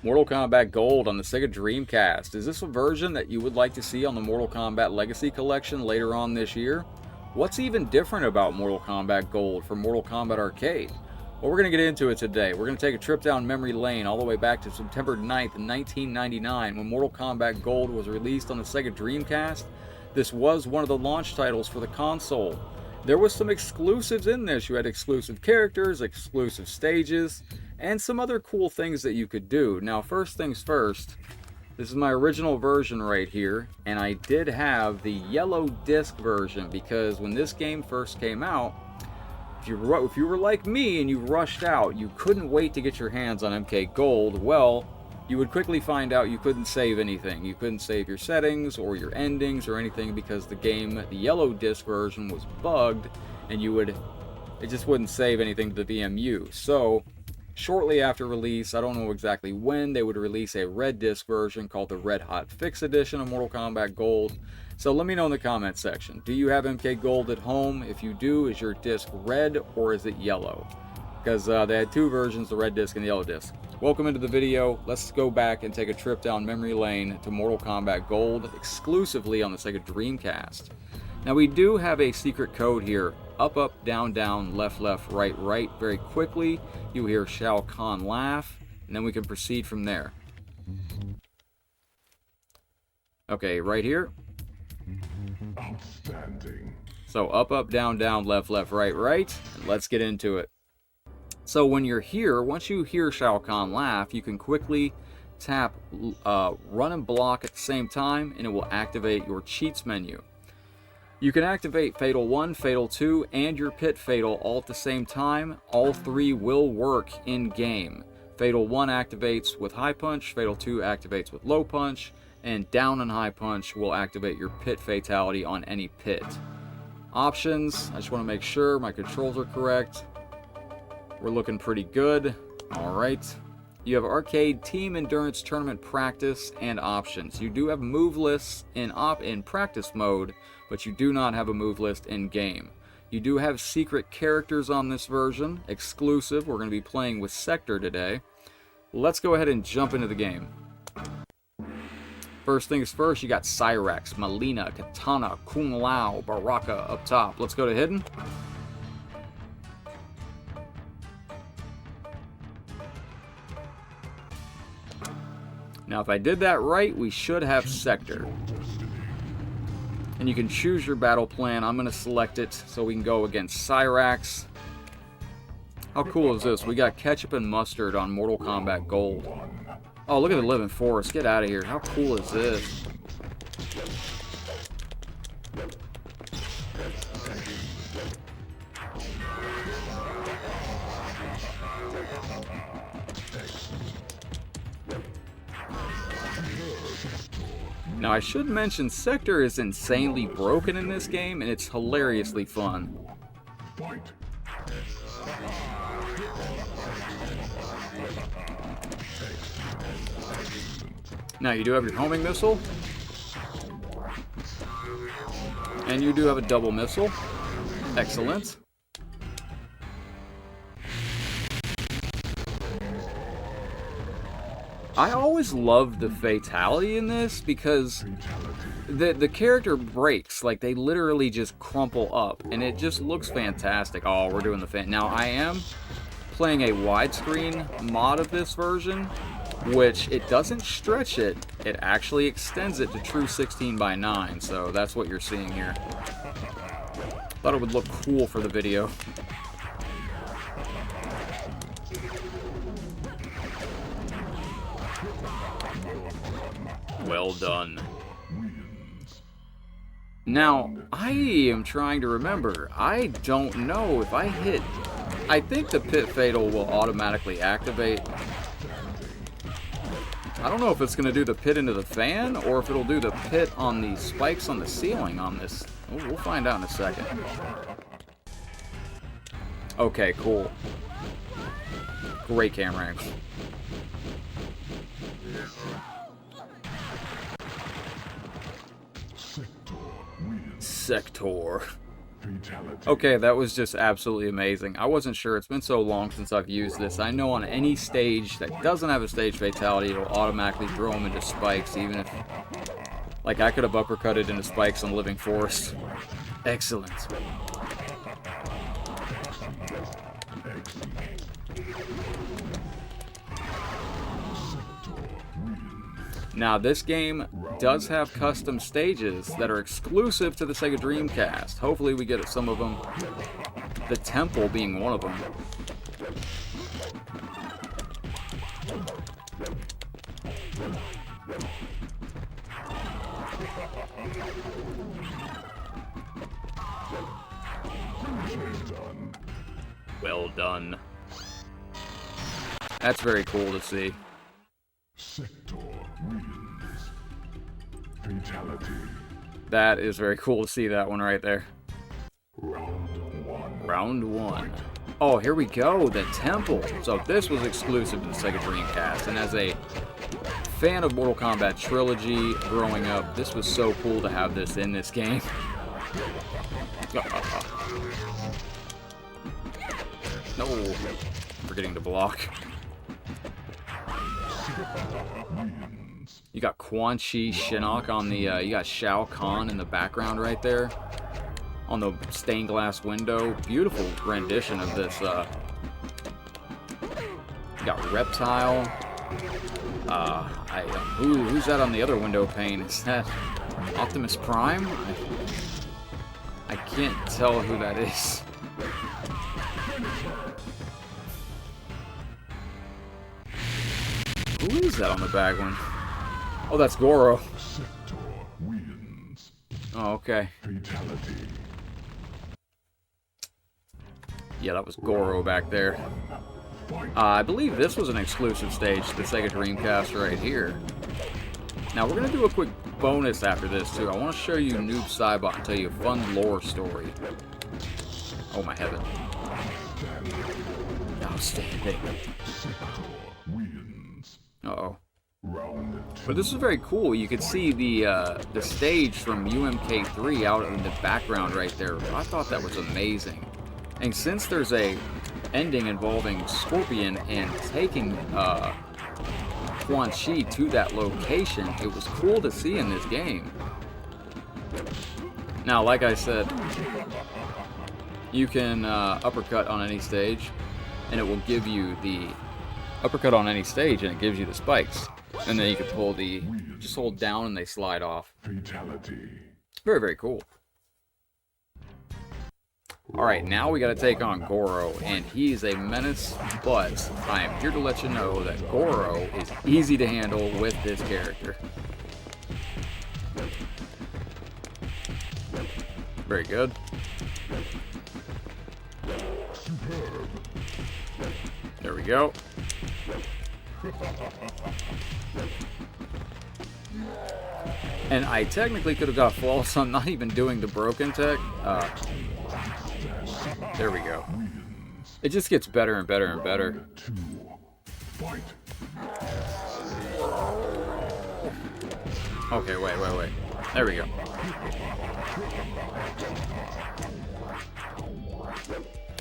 Mortal Kombat Gold on the Sega Dreamcast. Is this a version that you would like to see on the Mortal Kombat Legacy Collection later on this year? What's even different about Mortal Kombat Gold from Mortal Kombat Arcade? Well, we're going to get into it today. We're going to take a trip down memory lane all the way back to September 9th, 1999, when Mortal Kombat Gold was released on the Sega Dreamcast. This was one of the launch titles for the console. There was some exclusives in this. You had exclusive characters, exclusive stages, and some other cool things that you could do. Now, first things first, this is my original version right here, and I did have the yellow disc version because when this game first came out, if you were like me and you rushed out, you couldn't wait to get your hands on MK Gold, well, you would quickly find out you couldn't save anything. You couldn't save your settings or your endings or anything because the game, the yellow disc version, was bugged, and it just wouldn't save anything to the VMU. So shortly after release, I don't know exactly when, they would release a red disc version called the Red Hot Fix Edition of Mortal Kombat Gold. So let me know in the comment section. Do you have MK Gold at home? If you do, is your disc red or is it yellow? Because they had two versions, the red disc and the yellow disc. Welcome into the video. Let's go back and take a trip down memory lane to Mortal Kombat Gold exclusively on the Sega Dreamcast. Now we do have a secret code here. Up, up, down, down, left, left, right, right. Very quickly, you hear Shao Kahn laugh, and then we can proceed from there. Okay, right here. Outstanding. So up, up, down, down, left, left, right, right. And let's get into it. So when you're here, once you hear Shao Kahn laugh, you can quickly tap run and block at the same time, and it will activate your cheats menu. You can activate Fatal 1, Fatal 2, and your Pit Fatal all at the same time. All three will work in-game. Fatal 1 activates with High Punch, Fatal 2 activates with Low Punch, and Down and High Punch will activate your Pit Fatality on any pit. Options, I just want to make sure my controls are correct. We're looking pretty good. Alright. You have Arcade, Team Endurance, Tournament Practice, and Options. You do have move lists in practice mode, but you do not have a move list in game. You do have secret characters on this version, exclusive. We're going to be playing with Sektor today. Let's go ahead and jump into the game. First things first, you got Cyrax, Mileena, Kitana, Kung Lao, Baraka up top. Let's go to Hidden. Now if I did that right, we should have Sektor. And you can choose your battle plan. I'm going to select it so we can go against Cyrax. How cool is this? We got ketchup and mustard on Mortal Kombat Gold. Oh, look at the living forest. Get out of here. How cool is this? Now I should mention Sektor is insanely broken in this game, and it's hilariously fun. Now you do have your homing missile, and you do have a double missile. Excellent. I always loved the fatality in this because the character breaks, like they literally just crumple up, and it just looks fantastic. Oh, we're doing the fan. Now I am playing a widescreen mod of this version, which it doesn't stretch it, it actually extends it to true 16:9, so that's what you're seeing here. Thought it would look cool for the video. Well done. Now, I am trying to remember. I don't know if I hit... I think the Pit Fatal will automatically activate. I don't know if it's going to do the pit into the fan, or if it'll do the pit on the spikes on the ceiling on this. We'll find out in a second. Okay, cool. Great camera angles. Sector wins. Sektor. Okay, that was just absolutely amazing. I wasn't sure. It's been so long since I've used this. I know on any stage that doesn't have a stage fatality, it'll automatically throw them into spikes, even if... Like, I could have uppercutted into spikes on Living Forest. Excellent. Now, this game does have custom stages that are exclusive to the Sega Dreamcast. Hopefully we get some of them. The Temple being one of them. Well done. That's very cool to see. Sektor wins. Fatality. That is very cool to see that one right there. Round one. Round one. Oh, here we go, the Temple. So this was exclusive to the Sega Dreamcast, and as a fan of Mortal Kombat Trilogy growing up, this was so cool to have this in this game. No, forgetting to block. You got Quan Chi Shinnok on the, you got Shao Kahn in the background right there. On the stained glass window. Beautiful rendition of this, you got Reptile. Who's that on the other window pane? Is that Optimus Prime? I can't tell who that is. Who is that on the back one? Oh, that's Goro. Sektor wins. Oh, okay. Fatality. Yeah, that was Goro back there. I believe this was an exclusive stage to the Sega Dreamcast right here. Now, we're going to do a quick bonus after this, too. I want to show you Noob Saibot and tell you a fun lore story. Oh, my heaven. Outstanding. Uh-oh. But this is very cool. You could see the stage from UMK3 out in the background right there. I thought that was amazing. And since there's a ending involving Scorpion and taking Quan Chi to that location, it was cool to see in this game. Now, like I said, you can uppercut on any stage, and it will give you the uppercut on any stage, and it gives you the spikes. And then you can pull the, just hold down and they slide off. Fatality. Very, very cool. Alright, now we gotta take on Goro, and he's a menace, but I am here to let you know that Goro is easy to handle with this character. Very good. There we go. And I technically could have got flawless. I'm not even doing the broken tech. There we go. It just gets better and better and better. Okay, wait. There we go.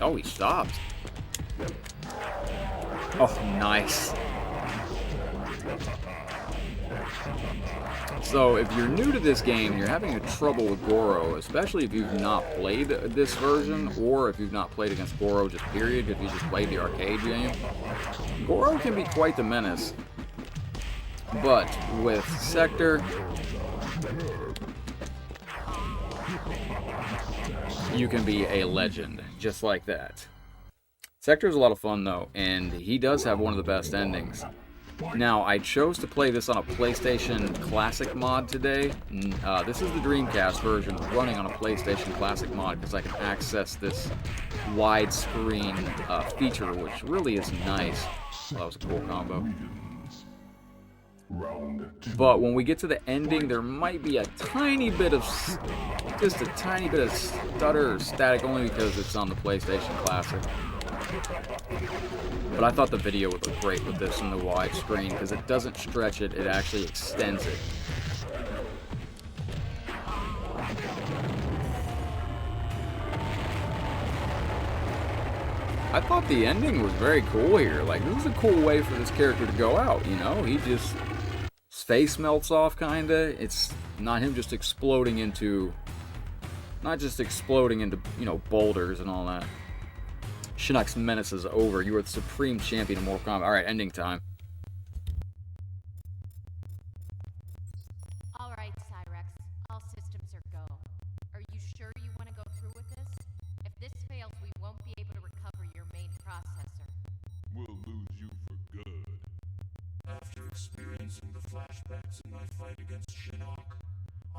Oh, he stopped. Oh, nice. So, if you're new to this game, you're having trouble with Goro, especially if you've not played this version, or if you've not played against Goro, just period, if you just played the arcade game. Goro can be quite the menace. But with Sektor, you can be a legend, just like that. Sektor is a lot of fun, though, and he does have one of the best endings. Now, I chose to play this on a PlayStation Classic mod today. This is the Dreamcast version running on a PlayStation Classic mod because I can access this widescreen feature, which really is nice. Well, that was a cool combo. But when we get to the ending, there might be a tiny bit of, just a tiny bit of stutter or static, only because it's on the PlayStation Classic. But I thought the video would look great with this in the widescreen because it doesn't stretch it, it actually extends it. I thought the ending was very cool here. Like, this is a cool way for this character to go out, you know? He just... his face melts off, kinda. It's not him just exploding into... not just exploding into, you know, boulders and all that. Shinnok's menace is over. You are the supreme champion of Mortal Kombat. Alright, ending time. Alright, Cyrax. All systems are go. Are you sure you want to go through with this? If this fails, we won't be able to recover your main processor. We'll lose you for good. After experiencing the flashbacks in my fight against Shinnok,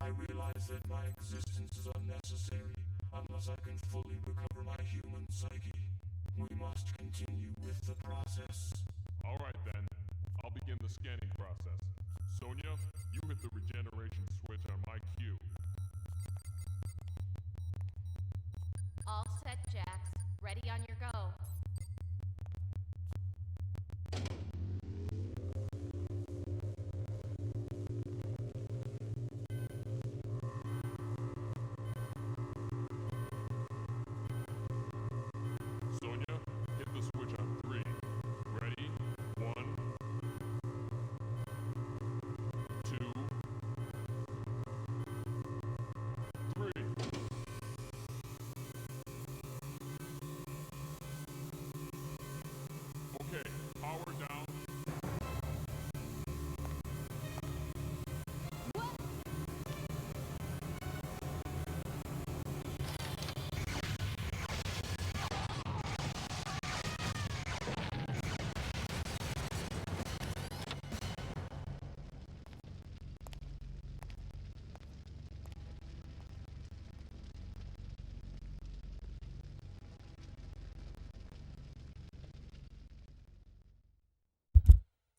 I realize that my existence is unnecessary unless I can fully recover my human psyche. We must continue with the process. Alright then, I'll begin the scanning process. Sonya, you hit the regeneration switch on my cue. All set, Jax. Ready on your go. Sonya, hit the switch on 3. Ready? 1, 2, 3. Okay, power down.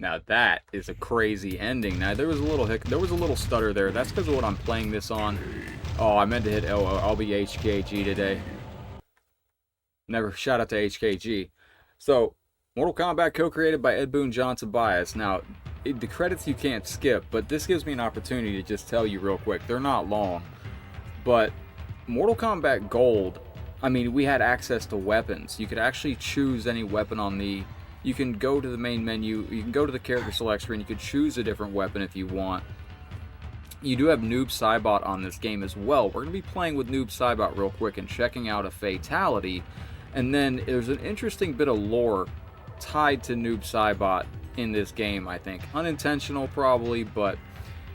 Now that is a crazy ending. Now there was a little stutter there. That's because of what I'm playing this on. Oh, I meant to hit I'll be HKG today. Never shout out to HKG. So, Mortal Kombat co-created by Ed Boon, John Tobias. Now, the credits you can't skip, but this gives me an opportunity to just tell you real quick. They're not long. But Mortal Kombat Gold, I mean, we had access to weapons. You could actually choose any weapon on the... You can go to the main menu, you can go to the character select screen, you can choose a different weapon if you want. You do have Noob Saibot on this game as well. We're going to be playing with Noob Saibot real quick and checking out a fatality. And then there's an interesting bit of lore tied to Noob Saibot in this game, I think. Unintentional probably, but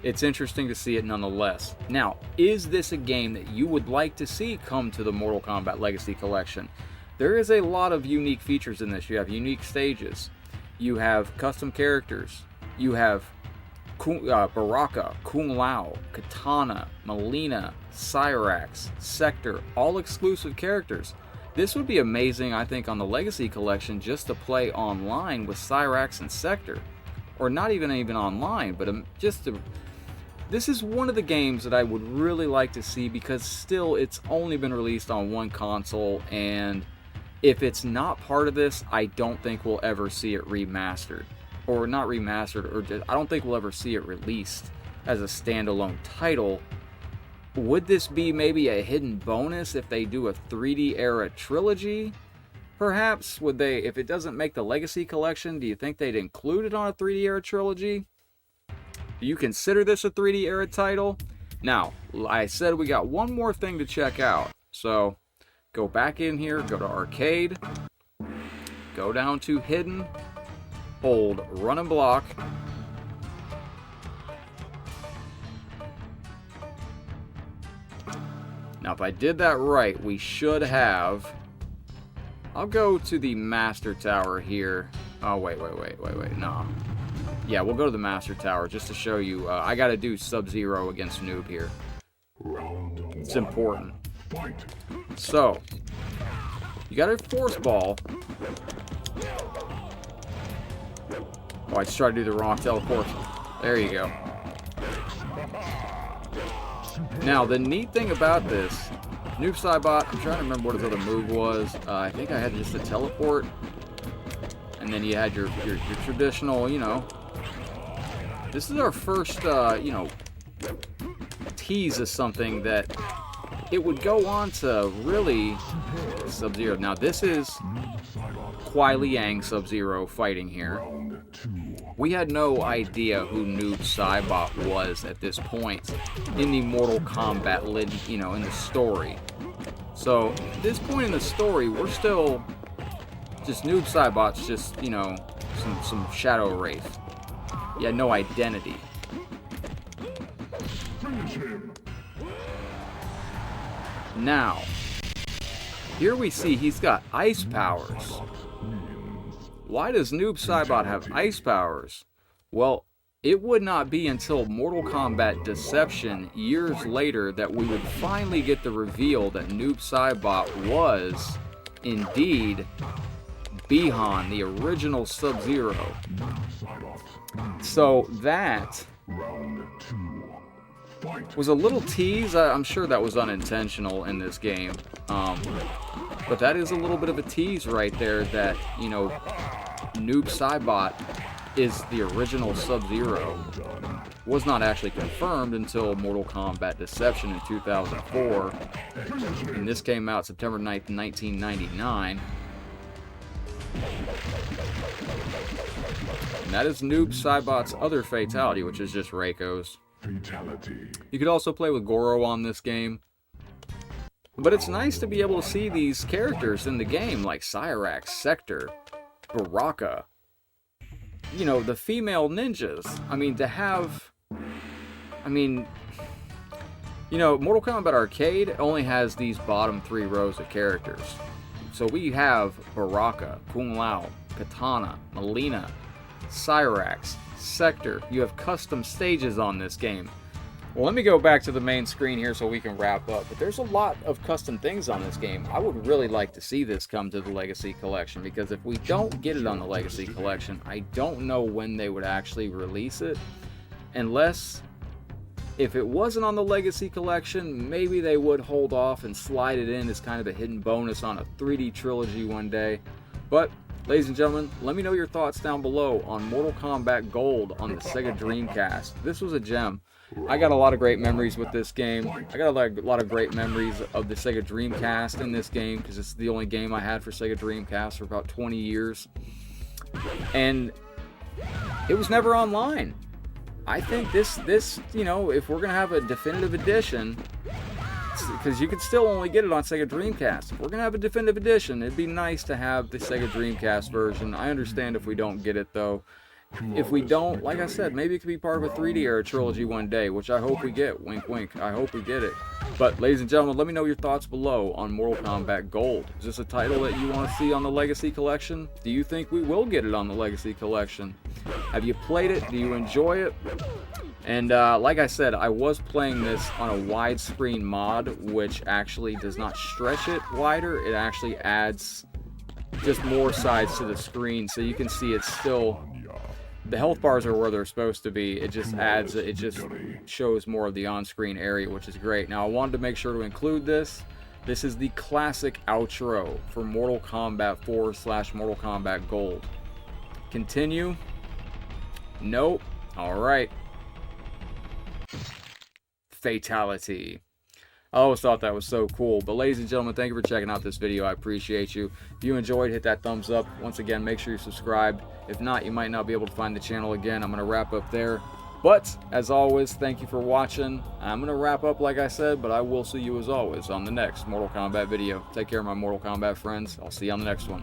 it's interesting to see it nonetheless. Now, is this a game that you would like to see come to the Mortal Kombat Legacy Collection? There is a lot of unique features in this. You have unique stages. You have custom characters. You have Baraka, Kung Lao, Kitana, Mileena, Cyrax, Sektor, all exclusive characters. This would be amazing, I think, on the Legacy Collection just to play online with Cyrax and Sektor. Or not even online, but just to... This is one of the games that I would really like to see because still it's only been released on one console, and if it's not part of this, I don't think we'll ever see it remastered. Or not remastered, or just, I don't think we'll ever see it released as a standalone title. Would this be maybe a hidden bonus if they do a 3D era trilogy? Perhaps, would they, if it doesn't make the Legacy Collection, do you think they'd include it on a 3D era trilogy? Do you consider this a 3D era title? Now, I said we got one more thing to check out. So, go back in here, go to Arcade, go down to Hidden, hold Run and Block. Now, if I did that right, we should have... I'll go to the Master Tower here. Oh, wait, no. Yeah, we'll go to the Master Tower just to show you. I gotta do Sub-Zero against Noob here. It's important. So, you got a Force Ball. Oh, I just tried to do the wrong teleport. There you go. Now, the neat thing about this, Noob Saibot, I'm trying to remember what his other move was. I think I had just a teleport. And then you had your traditional, you know. This is our first, you know, tease of something that it would go on to really Sub-Zero. Now, this is Kuai Liang Sub-Zero fighting here. We had no idea who Noob Saibot was at this point in the Mortal Kombat, in the story. So, at this point in the story, we're still just Noob Saibot's just, some shadow wraith. He had no identity. Now, here we see he's got ice powers. Why does Noob Saibot have ice powers? Well, it would not be until Mortal Kombat Deception years later that we would finally get the reveal that Noob Saibot was indeed Bihan, the original Sub-Zero. So that was a little tease. I'm sure that was unintentional in this game. But that is a little bit of a tease right there that, Noob Saibot is the original Sub-Zero. Was not actually confirmed until Mortal Kombat Deception in 2004. And this came out September 9th, 1999. And that is Noob Saibot's other fatality, which is just Reiko's. You could also play with Goro on this game. But it's nice to be able to see these characters in the game, like Cyrax, Sektor, Baraka. The female ninjas. Mortal Kombat Arcade only has these bottom 3 rows of characters. So we have Baraka, Kung Lao, Kitana, Mileena, Cyrax, Sektor. You have custom stages on this game. Well, let me go back to the main screen here so we can wrap up. But there's a lot of custom things on this game. I would really like to see this come to the Legacy Collection, because if we don't get it on the Legacy Collection, I don't know when they would actually release it. Unless, if it wasn't on the Legacy Collection, maybe they would hold off and slide it in as kind of a hidden bonus on a 3D trilogy one day. But, ladies and gentlemen, let me know your thoughts down below on Mortal Kombat Gold on the Sega Dreamcast. This was a gem. I got a lot of great memories with this game. I got a lot of great memories of the Sega Dreamcast in this game, because it's the only game I had for Sega Dreamcast for about 20 years. And it was never online. I think this, if we're going to have a definitive edition, because you can still only get it on Sega Dreamcast. If we're going to have a definitive edition, it'd be nice to have the Sega Dreamcast version. I understand if we don't get it, though. If we don't, like I said, maybe it could be part of a 3D era trilogy one day, which I hope we get. Wink, wink. I hope we get it. But, ladies and gentlemen, let me know your thoughts below on Mortal Kombat Gold. Is this a title that you want to see on the Legacy Collection? Do you think we will get it on the Legacy Collection? Have you played it? Do you enjoy it? And like I said, I was playing this on a widescreen mod, which actually does not stretch it wider. It actually adds just more sides to the screen, so you can see it's still... The health bars are where they're supposed to be. It just adds, it just shows more of the on-screen area, which is great. Now, I wanted to make sure to include this. This is the classic outro for Mortal Kombat 4 / Mortal Kombat Gold. Continue? Nope. Alright. Fatality. I always thought that was so cool. But ladies and gentlemen, thank you for checking out this video. I appreciate you. If you enjoyed, hit that thumbs up. Once again, make sure you're subscribed. If not, you might not be able to find the channel again. I'm going to wrap up there. But, as always, thank you for watching. I'm going to wrap up like I said, but I will see you as always on the next Mortal Kombat video. Take care, my Mortal Kombat friends. I'll see you on the next one.